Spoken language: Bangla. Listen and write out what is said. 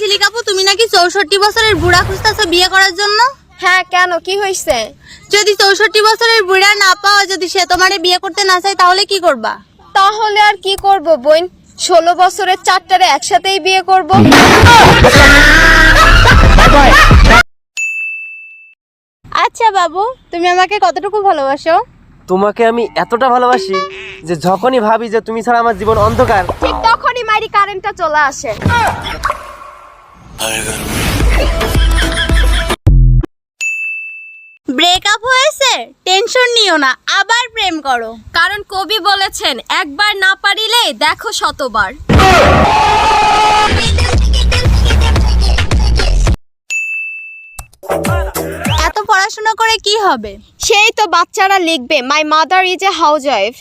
ঝিলিক আপু, তুমি নাকি 64 বছরের বুড়া খুঁজতেছো বিয়ে করার জন্য? হ্যাঁ, কেন, কি হয়েছে? যদি 64 বছরের বুড়া না পাওয়া, যদি সে তোমারে বিয়ে করতে না চায়, তাহলে কি করবা? তাহলে আর কি করব বোন, 16 বছরের চারটারে একসাথেই বিয়ে করব। আচ্ছা বাবু, তুমি আমাকে কতটুকু ভালোবাসো? তোমাকে আমি এতটা ভালোবাসি যে যখনই ভাবি যে তুমি ছাড়া আমার জীবন অন্ধকার, ঠিক তখনই মাইরি কারেন্টটা চলে আসে। ব্রেকআপ হয়েছে? টেনশন নিও না, আবার প্রেম করো। কারণ কবি বলেছেন, একবার না পারিলে দেখো শতবার। এত পড়াশোনা করে কি হবে? সেই তো বাচ্চারা লিখবে, my mother is a housewife.